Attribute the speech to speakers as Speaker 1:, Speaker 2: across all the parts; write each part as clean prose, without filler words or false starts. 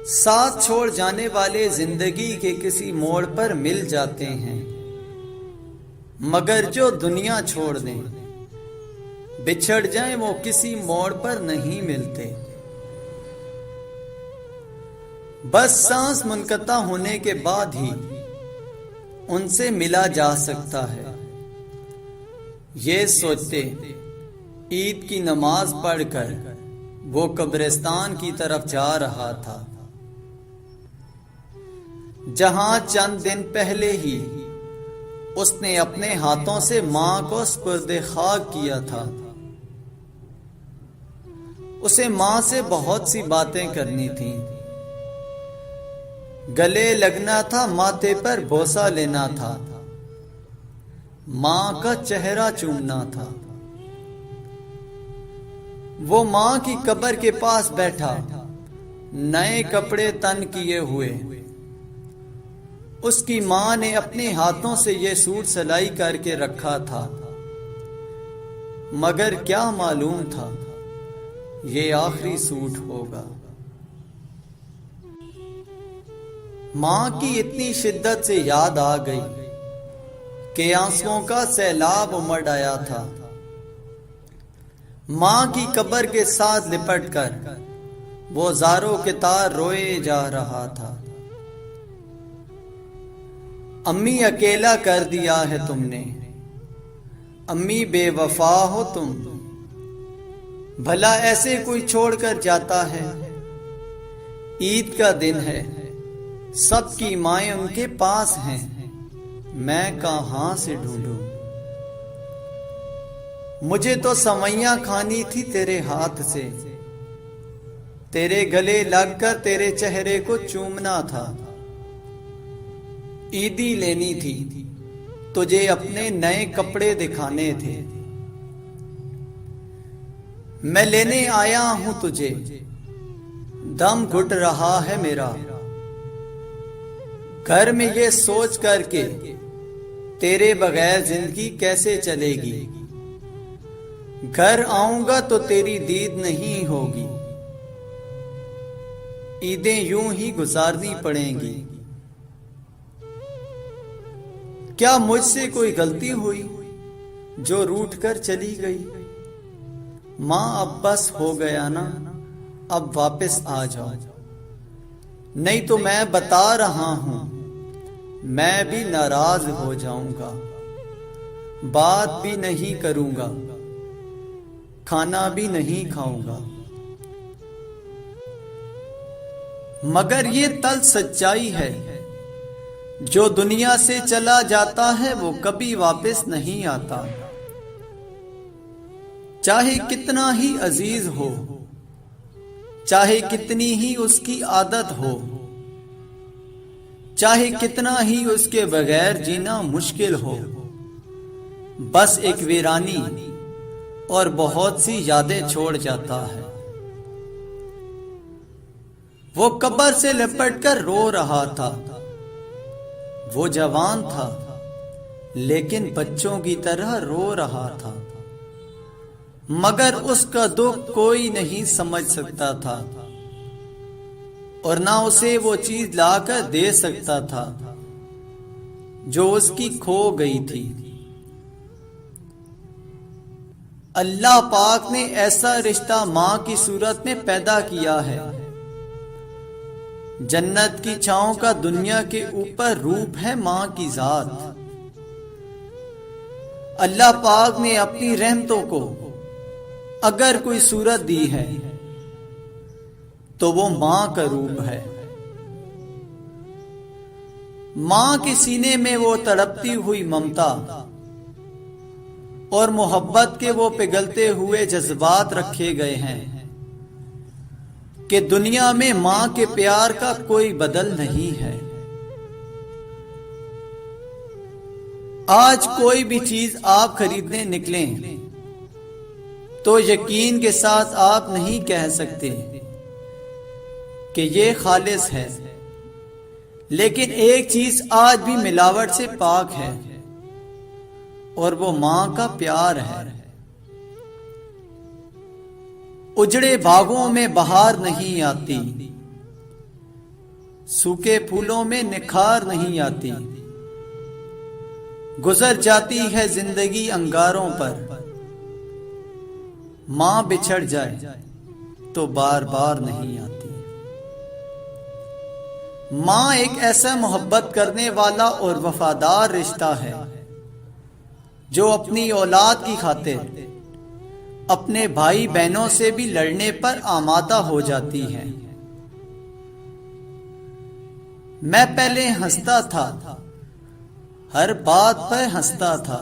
Speaker 1: साथ छोड़ जाने वाले जिंदगी के किसी मोड़ पर मिल जाते हैं, मगर जो दुनिया छोड़ दें, बिछड़ जाएं, वो किसी मोड़ पर नहीं मिलते। बस सांस मुनक़ता होने के बाद ही उनसे मिला जा सकता है। ये सोचते ईद की नमाज पढ़कर वो कब्रिस्तान की तरफ जा रहा था, जहां चंद दिन पहले ही उसने अपने हाथों से मां को सुपुर्द खाक किया था। उसे मां से बहुत सी बातें करनी थीं, गले लगना था, माथे पर बोसा लेना था, मां का चेहरा चूमना था। वो मां की कब्र के पास बैठा, नए कपड़े तन किए हुए। उसकी मां ने अपने हाथों से ये सूट सिलाई करके रखा था, मगर क्या मालूम था ये आखिरी सूट होगा। मां की इतनी शिद्दत से याद आ गई कि आंसुओं का सैलाब उमड़ आया था। मां की कब्र के साथ लिपटकर वो ज़ारों के तार रोए जा रहा था। अम्मी अकेला कर दिया है तुमने, अम्मी बेवफा हो तुम, भला ऐसे कोई छोड़कर जाता है। ईद का दिन है, सबकी माएं उनके पास हैं, मैं कहां से ढूंढूं। मुझे तो सवैयां खानी थी तेरे हाथ से, तेरे गले लगकर तेरे चेहरे को चूमना था। ईदी लेनी थी, तुझे अपने नए कपड़े दिखाने थे। मैं लेने आया हूं तुझे, दम घुट रहा है मेरा। घर में ये सोच करके तेरे बगैर जिंदगी कैसे चलेगी। घर आऊंगा तो तेरी दीद नहीं होगी, ईदें यूं ही गुजारनी पड़ेंगी। क्या मुझसे कोई गलती हुई जो रूठ कर चली गई। मां अब बस हो गया ना, अब वापस आ जाओ, नहीं तो मैं बता रहा हूं मैं भी नाराज हो जाऊंगा। बात भी नहीं करूंगा, खाना भी नहीं खाऊंगा। मगर ये तल सच्चाई है, जो दुनिया से चला जाता है वो कभी वापस नहीं आता। चाहे कितना ही अजीज हो, चाहे कितनी ही उसकी आदत हो, चाहे कितना ही उसके बगैर जीना मुश्किल हो, बस एक वीरानी और बहुत सी यादें छोड़ जाता है। वो कब्र से लिपटकर रो रहा था। वो जवान था, लेकिन बच्चों की तरह रो रहा था, मगर उसका दुख कोई नहीं समझ सकता था और ना उसे वो चीज लाकर दे सकता था जो उसकी खो गई थी। अल्लाह पाक ने ऐसा रिश्ता मां की सूरत में पैदा किया है। जन्नत की छांव का दुनिया के ऊपर रूप है मां की जात। अल्लाह पाक ने अपनी रहमतों को अगर कोई सूरत दी है तो वो मां का रूप है। मां के सीने में वो तड़पती हुई ममता और मोहब्बत के वो पिघलते हुए जज्बात रखे गए हैं कि दुनिया में मां के प्यार का कोई बदल नहीं है। आज कोई भी चीज आप खरीदने निकलें तो यकीन के साथ आप नहीं कह सकते कि ये खालिस है, लेकिन एक चीज आज भी मिलावट से पाक है और वो मां का प्यार है। उजड़े बागों में बहार नहीं आती, सूखे फूलों में निखार नहीं आती। गुजर जाती है जिंदगी अंगारों पर, मां बिछड़ जाए तो बार बार नहीं आती। मां एक ऐसा मोहब्बत करने वाला और वफादार रिश्ता है जो अपनी औलाद की खातिर अपने भाई बहनों से भी लड़ने पर आमादा हो जाती है। मैं पहले हंसता था, हर बात पर हंसता था,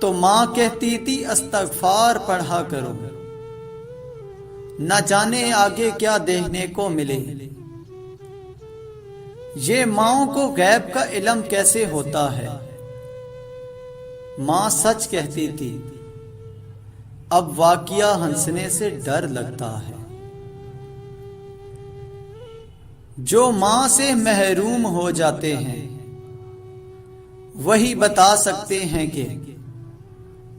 Speaker 1: तो मां कहती थी इस्तगफार पढ़ा करो, न जाने आगे क्या देखने को मिले। ये माओं को गैब का इल्म कैसे होता है। मां सच कहती थी, अब वाकिया हंसने से डर लगता है। जो मां से महरूम हो जाते हैं वही बता सकते हैं कि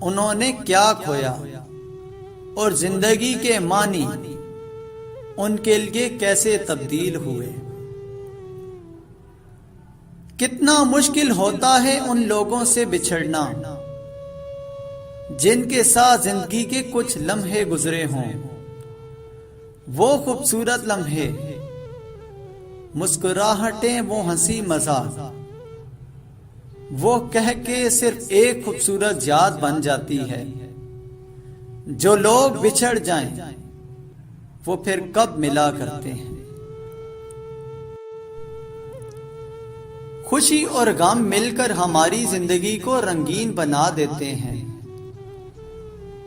Speaker 1: उन्होंने क्या खोया और जिंदगी के मानी उनके लिए कैसे तब्दील हुए। कितना मुश्किल होता है उन लोगों से बिछड़ना जिनके साथ जिंदगी के कुछ लम्हे गुजरे हों। वो खूबसूरत लम्हे, मुस्कुराहटें, वो हंसी मजाक, वो कह के सिर्फ एक खूबसूरत याद बन जाती है। जो लोग बिछड़ जाएं, वो फिर कब मिला करते हैं। खुशी और गम मिलकर हमारी जिंदगी को रंगीन बना देते हैं।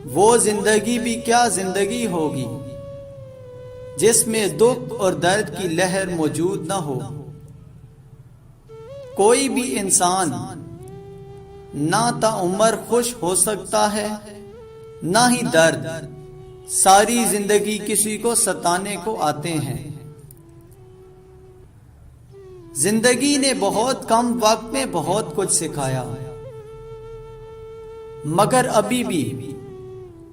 Speaker 1: वो जिंदगी भी क्या जिंदगी होगी जिसमें दुख और दर्द की लहर मौजूद न हो। कोई भी इंसान ना ताउम्र खुश हो सकता है ना ही दर्द। सारी जिंदगी किसी को सताने को आते हैं। जिंदगी ने बहुत कम वक्त में बहुत कुछ सिखाया, मगर अभी भी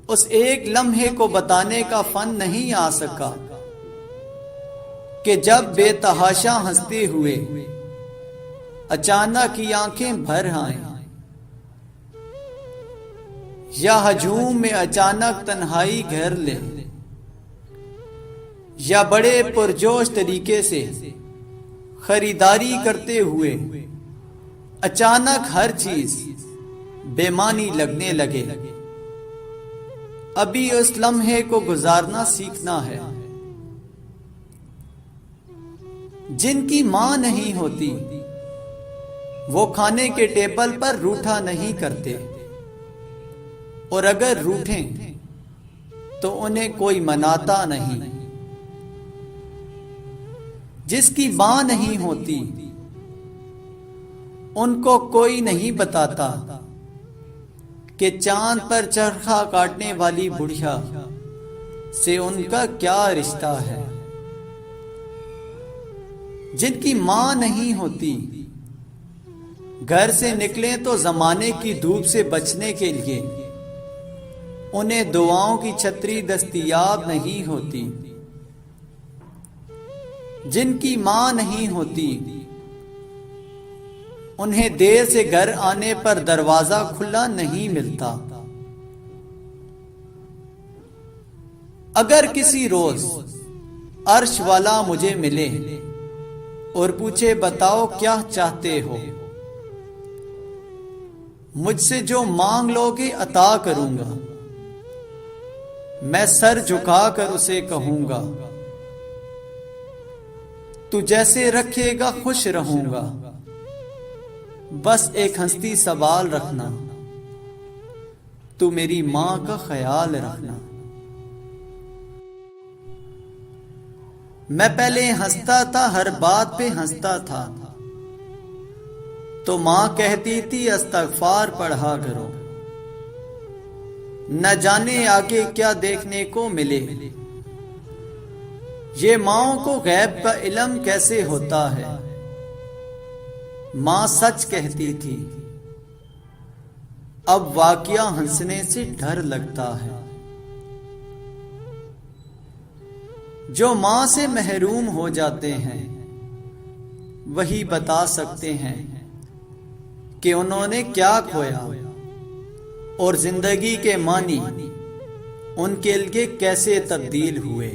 Speaker 1: उस एक लम्हे को बताने का फन नहीं आ सका कि जब बेतहाशा हंसते हुए अचानक ही आंखें भर आए, या हजूम में अचानक तन्हाई घेर ले, या बड़े पुरजोश तरीके से खरीदारी करते हुए अचानक हर चीज बेमानी लगने लगे। अभी उस लम्हे को गुजारना सीखना है। जिनकी मां नहीं होती वो खाने के टेबल पर रूठा नहीं करते, और अगर रूठें तो उन्हें कोई मनाता नहीं। जिसकी मां नहीं होती उनको कोई नहीं बताता कि चांद पर चरखा काटने वाली बुढ़िया से उनका क्या रिश्ता है। जिनकी मां नहीं होती घर से निकले तो जमाने की धूप से बचने के लिए उन्हें दुआओं की छतरी दस्तयाब नहीं होती। जिनकी मां नहीं होती उन्हें देर से घर आने पर दरवाजा खुला नहीं मिलता। अगर किसी रोज अर्श वाला मुझे मिले और पूछे बताओ क्या चाहते हो, मुझसे जो मांग लोगे अता करूंगा। मैं सर झुकाकर उसे कहूंगा तू जैसे रखेगा खुश रहूंगा। बस एक हंसती सवाल रखना, तू मेरी मां का ख्याल रखना। मैं पहले हंसता था, हर बात पे हंसता था, तो मां कहती थी इस्तगफार पढ़ा करो, न जाने आगे क्या देखने को मिले। ये माओं को गैब का इल्म कैसे होता है। मां सच कहती थी, अब वाकिया हंसने से डर लगता है। जो मां से महरूम हो जाते हैं वही बता सकते हैं कि उन्होंने क्या खोया और जिंदगी के मानी उनके लिए कैसे तब्दील हुए।